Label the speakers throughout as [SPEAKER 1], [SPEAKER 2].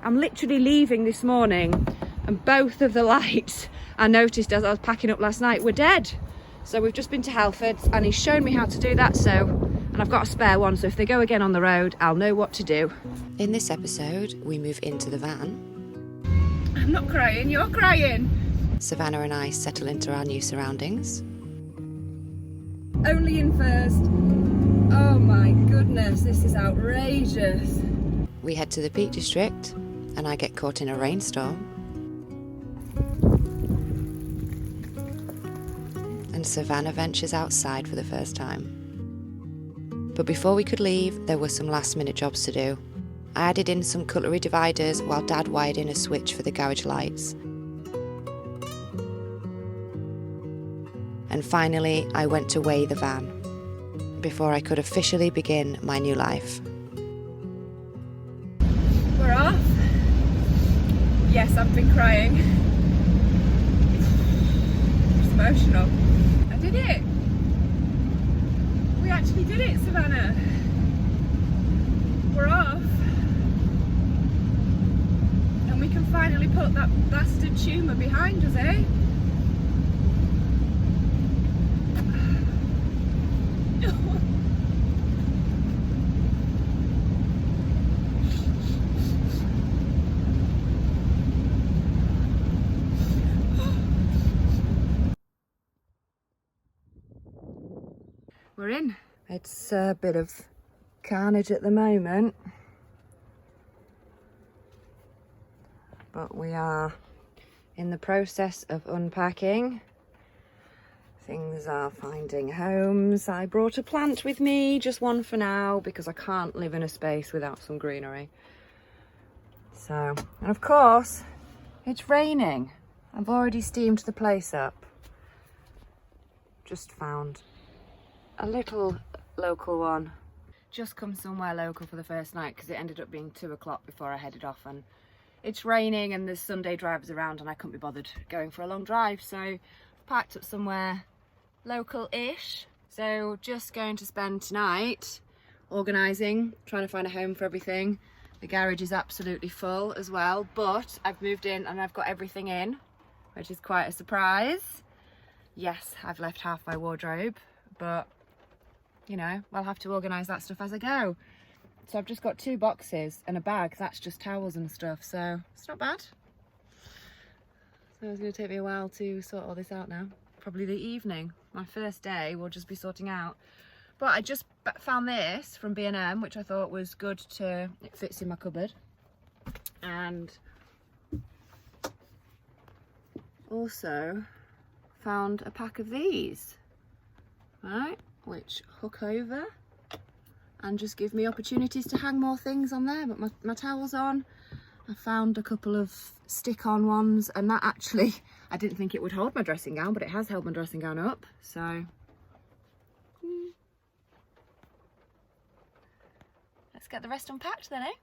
[SPEAKER 1] I'm literally leaving this morning and both of the lights I noticed as I was packing up last night were dead. So we've just been to Halfords and he's shown me how to do that, and I've got a spare one, so if they go again on the road, I'll know what to do.
[SPEAKER 2] In this episode, we move into the van.
[SPEAKER 1] I'm not crying, you're crying.
[SPEAKER 2] Savannah and I settle into our new surroundings.
[SPEAKER 1] Only in first. Oh my goodness, this is outrageous.
[SPEAKER 2] We head to the Peak District and I get caught in a rainstorm. And Savannah ventures outside for the first time. But before we could leave, there were some last minute jobs to do. I added in some cutlery dividers while Dad wired in a switch for the garage lights. And finally, I went to weigh the van before I could officially begin my new life.
[SPEAKER 1] We're off. Yes, I've been crying. It's emotional. I did it. We actually did it, Savannah. We're off. And we can finally put that bastard tumour behind us, eh? We're in. It's a bit of carnage at the moment, but we are in the process of unpacking. Things are finding homes. I brought a plant with me, just one for now, because I can't live in a space without some greenery. So, and of course, it's raining. I've already steamed the place up. Just found a little local one. Just come somewhere local for the first night because it ended up being 2 o'clock before I headed off, and it's raining and there's Sunday drivers around and I couldn't be bothered going for a long drive, so I've parked up somewhere local-ish. So just going to spend tonight organising, trying to find a home for everything. The garage is absolutely full as well, but I've moved in and I've got everything in, which is quite a surprise. Yes, I've left half my wardrobe, but you know, I'll have to organise that stuff as I go. So I've just got 2 boxes and a bag, that's just towels and stuff, so it's not bad. So it's going to take me a while to sort all this out now. Probably the evening. My first day will just be sorting out. But I just found this from B&M, which I thought was good to, it fits in my cupboard. And also found a pack of these, right? Which hook over and just give me opportunities to hang more things on there. But my towel's on. I found a couple of stick-on ones, and that actually, I didn't think it would hold my dressing gown, but it has held my dressing gown up, so let's get the rest unpacked then, eh?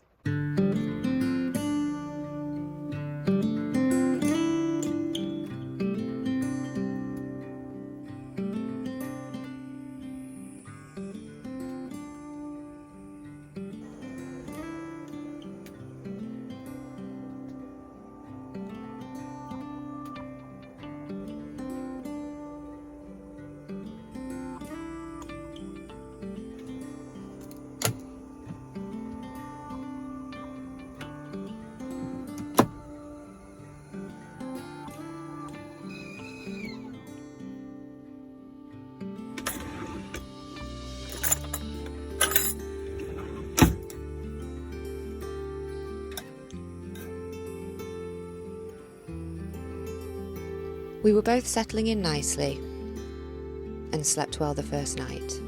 [SPEAKER 2] We were both settling in nicely and slept well the first night.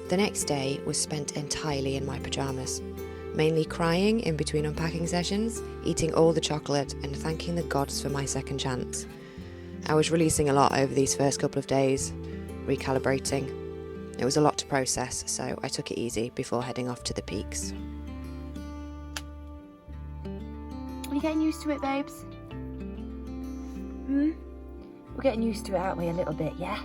[SPEAKER 2] The next day was spent entirely in my pyjamas, mainly crying in between unpacking sessions, eating all the chocolate and thanking the gods for my second chance. I was releasing a lot over these first couple of days, recalibrating. It was a lot to process, so I took it easy before heading off to the peaks.
[SPEAKER 3] Are you getting used to it, babes? We're getting used to it, aren't we, a little bit, yeah?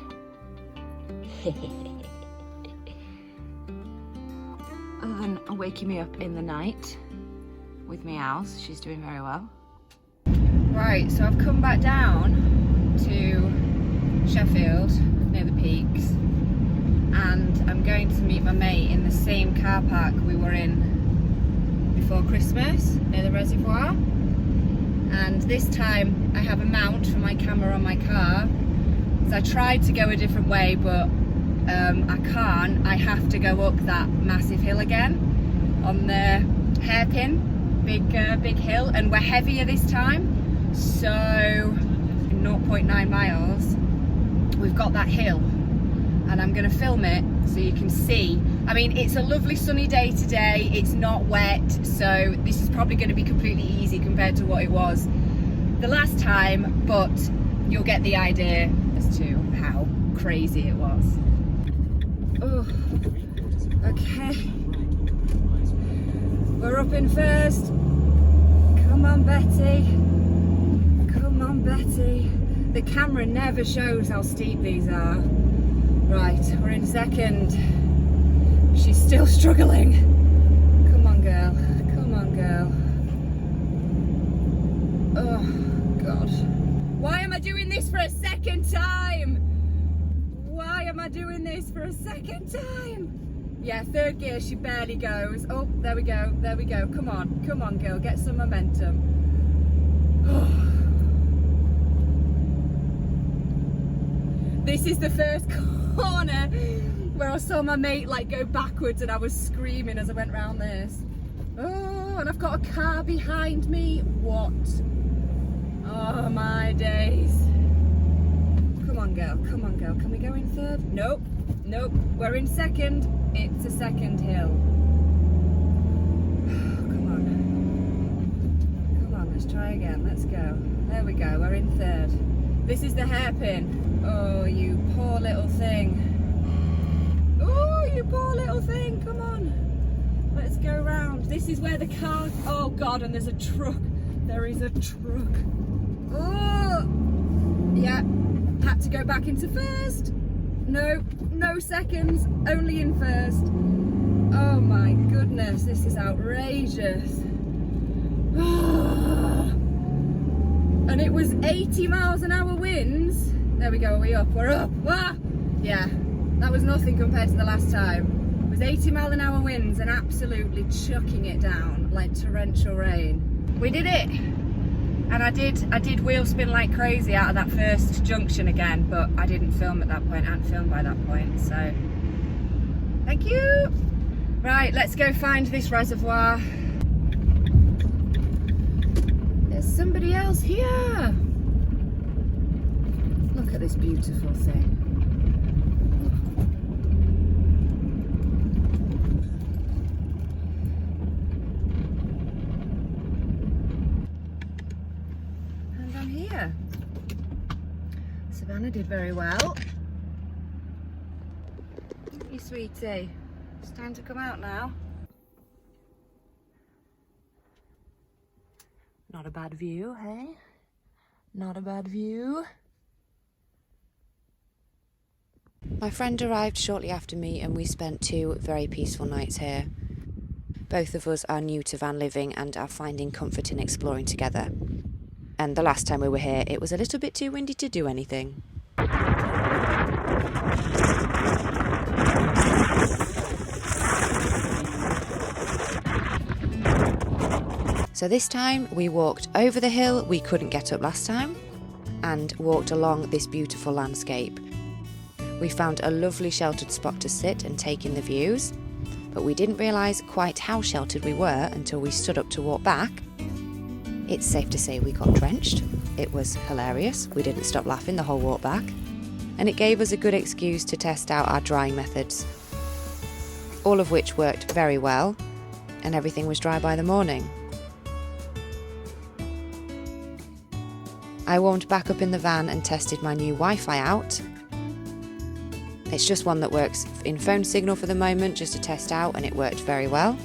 [SPEAKER 3] Other than waking me up in the night,
[SPEAKER 1] with me else. She's doing very well. Right, so I've come back down to Sheffield near the peaks, and I'm going to meet my mate in the same car park we were in before Christmas near the reservoir. And this time I have a mount for my camera on my car. So I tried to go a different way, but I can't. I have to go up that massive hill again on the hairpin, big hill, and we're heavier this time. So 0.9 miles, we've got that hill, and I'm going to film it so you can see. I mean, it's a lovely sunny day today, it's not wet, so this is probably going to be completely easy compared to what it was the last time, but you'll get the idea as to how crazy it was. Oh, okay, we're up in first. Come on, Betty. Come on, Betty. The camera never shows how steep these are. Right, we're in second. She's still struggling. Come on, girl. Come on, girl. Oh, God. Why am I doing this for a second time? Why am I doing this for a second time? Yeah, third gear, she barely goes. Oh, there we go, there we go. Come on, girl, get some momentum. This is the first corner where I saw my mate like go backwards, and I was screaming as I went round this. Oh, and I've got a car behind me. What? Oh, my days. Come on, girl, come on, girl. Can we go in third? Nope, nope, we're in second. It's a second hill. Come on. Come on, let's try again. Let's go. There we go, we're in third. This is the hairpin. Oh, you poor little thing. Oh, you poor little thing. Come on. Let's go round. This is where the cars... Oh, God, and there's a truck. There is a truck. Oh, yeah. Had to go back into first. No, no seconds. Only in first. Oh, my goodness. This is outrageous. And it was 80 miles an hour winds. There we go, are we up? We're up. Ah! Yeah, that was nothing compared to the last time. It was 80 mile an hour winds and absolutely chucking it down like torrential rain. We did it! And I did wheel spin like crazy out of that first junction again, but I didn't film at that point. I hadn't filmed by that point, so thank you! Right, let's go find this reservoir. There's somebody else here. Look at this beautiful thing. And I'm here. Savannah did very well. Thank you, sweetie. It's time to come out now. Not a bad view, hey? Not a bad view.
[SPEAKER 2] My friend arrived shortly after me and we spent 2 very peaceful nights here. Both of us are new to van living and are finding comfort in exploring together. And the last time we were here, it was a little bit too windy to do anything. So this time we walked over the hill we couldn't get up last time and walked along this beautiful landscape. We found a lovely sheltered spot to sit and take in the views, but we didn't realise quite how sheltered we were until we stood up to walk back. It's safe to say we got drenched. It was hilarious. We didn't stop laughing the whole walk back, and it gave us a good excuse to test out our drying methods, all of which worked very well, and everything was dry by the morning. I warmed back up in the van and tested my new Wi-Fi out. It's just one that works in phone signal for the moment, just to test out, and it worked very well.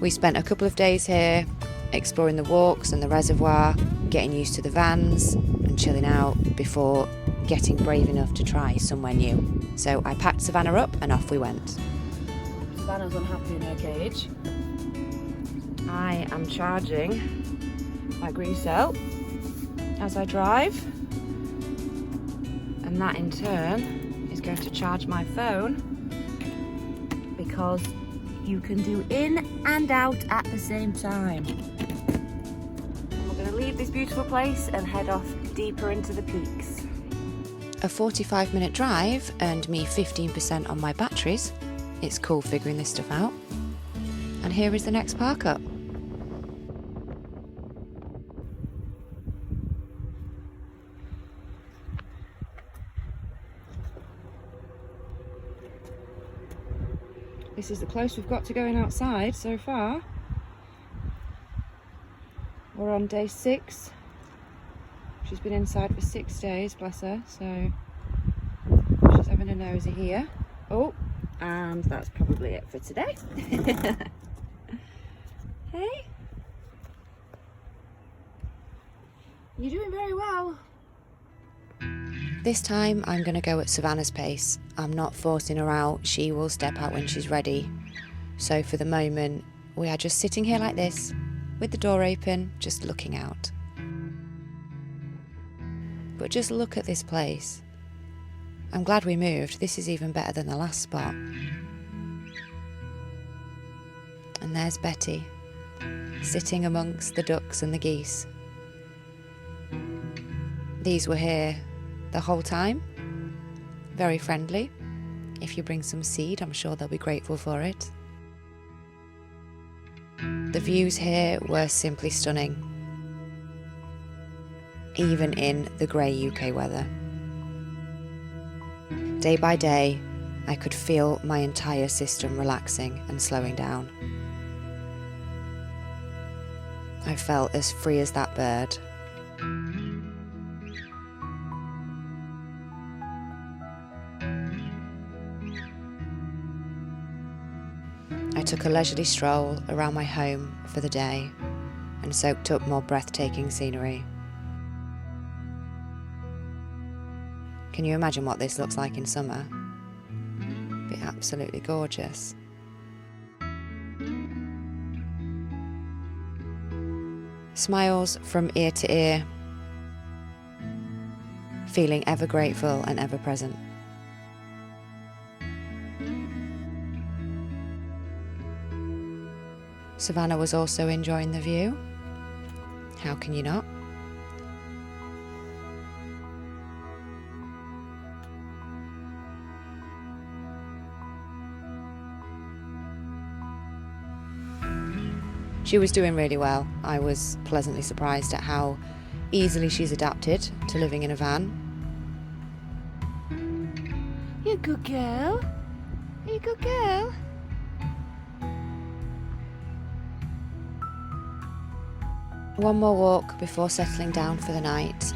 [SPEAKER 2] We spent a couple of days here exploring the walks and the reservoir, getting used to the vans and chilling out before getting brave enough to try somewhere new. So I packed Savannah up and off we went.
[SPEAKER 1] Savannah's unhappy in her cage. I am charging my green cell as I drive, and that in turn is going to charge my phone, because you can do in and out at the same time. We're going to leave this beautiful place and head off deeper into the peaks.
[SPEAKER 2] A 45-minute drive earned me 15% on my batteries. It's cool figuring this stuff out. And here is the next park up.
[SPEAKER 1] This is the close we've got to going outside so far. We're on day 6. She's been inside for 6 days, bless her, so she's having a nosy here. Oh, and that's probably it for today. Hey? You're doing very well.
[SPEAKER 2] This time I'm going to go at Savannah's pace. I'm not forcing her out, she will step out when she's ready. So for the moment, we are just sitting here like this, with the door open, just looking out. But just look at this place. I'm glad we moved, this is even better than the last spot. And there's Betty, sitting amongst the ducks and the geese. These were here the whole time, very friendly. If you bring some seed, I'm sure they'll be grateful for it. The views here were simply stunning, even in the grey UK weather. Day by day, I could feel my entire system relaxing and slowing down. I felt as free as that bird. I took a leisurely stroll around my home for the day and soaked up more breathtaking scenery. Can you imagine what this looks like in summer? It'd be absolutely gorgeous. Smiles from ear to ear, feeling ever grateful and ever present. Savannah was also enjoying the view. How can you not? She was doing really well. I was pleasantly surprised at how easily she's adapted to living in a van.
[SPEAKER 3] You a good girl? Are you a good girl?
[SPEAKER 2] One more walk before settling down for the night.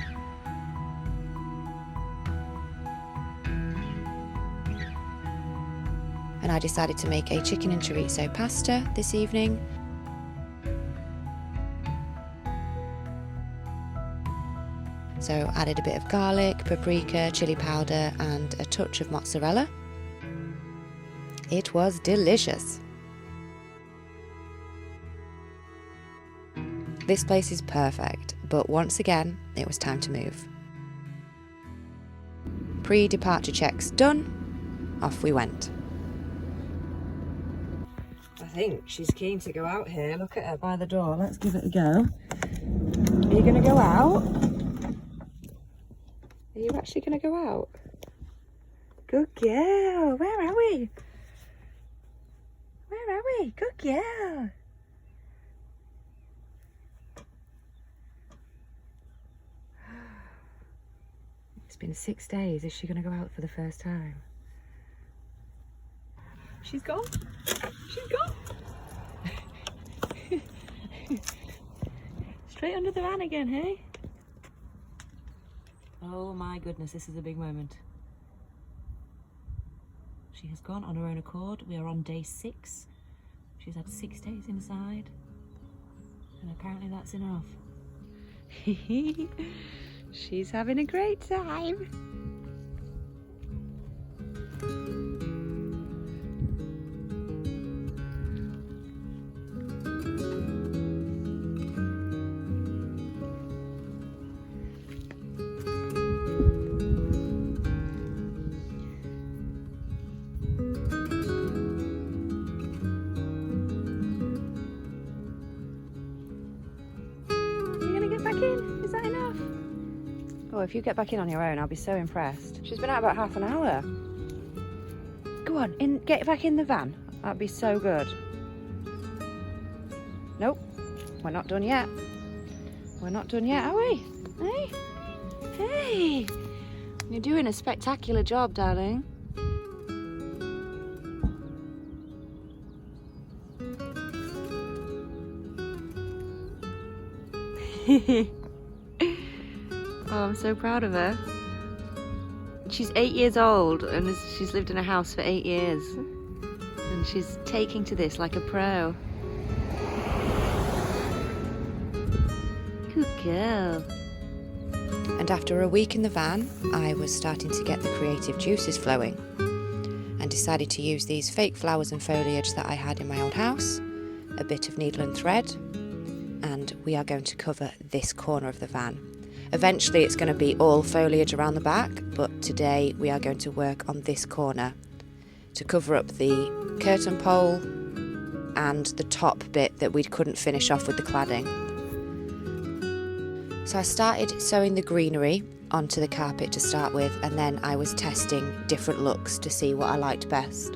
[SPEAKER 2] And I decided to make a chicken and chorizo pasta this evening. So added a bit of garlic, paprika, chili powder and a touch of mozzarella. It was delicious. This place is perfect, but once again, it was time to move. Pre-departure checks done, off we went.
[SPEAKER 1] I think she's keen to go out here. Look at her by the door. Let's give it a go. Are you going to go out? Are you actually going to go out? Good girl. Where are we? Where are we? Good girl. It's been 6 days. Is she going to go out for the first time? She's gone. She's gone. Straight under the van again, hey? Oh my goodness, this is a big moment. She has gone on her own accord. We are on day 6. She's had 6 days inside. And apparently that's enough. She's having a great time. in? Is that enough? Oh, if you get back in on your own, I'll be so impressed. She's been out about half an hour. Go on, get back in the van. That'd be so good. Nope, we're not done yet. We're not done yet, are we? Hey? Hey! You're doing a spectacular job, darling. Oh, I'm so proud of her. She's 8 years old and she's lived in a house for 8 years. And she's taking to this like a pro. Good girl.
[SPEAKER 2] And after a week in the van, I was starting to get the creative juices flowing and decided to use these fake flowers and foliage that I had in my old house, a bit of needle and thread, and we are going to cover this corner of the van. Eventually it's going to be all foliage around the back, but today we are going to work on this corner to cover up the curtain pole and the top bit that we couldn't finish off with the cladding. So I started sewing the greenery onto the carpet to start with, and then I was testing different looks to see what I liked best.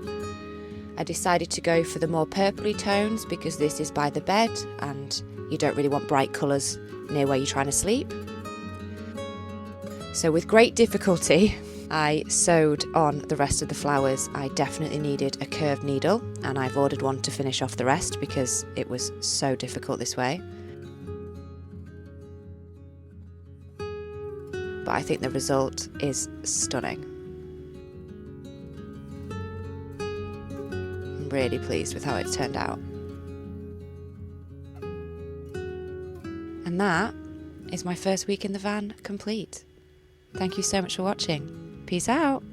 [SPEAKER 2] I decided to go for the more purpley tones because this is by the bed and you don't really want bright colours near where you're trying to sleep. So with great difficulty, I sewed on the rest of the flowers. I definitely needed a curved needle, and I've ordered one to finish off the rest because it was so difficult this way. But I think the result is stunning. I'm really pleased with how it's turned out. And that is my first week in the van complete. Thank you so much for watching. Peace out.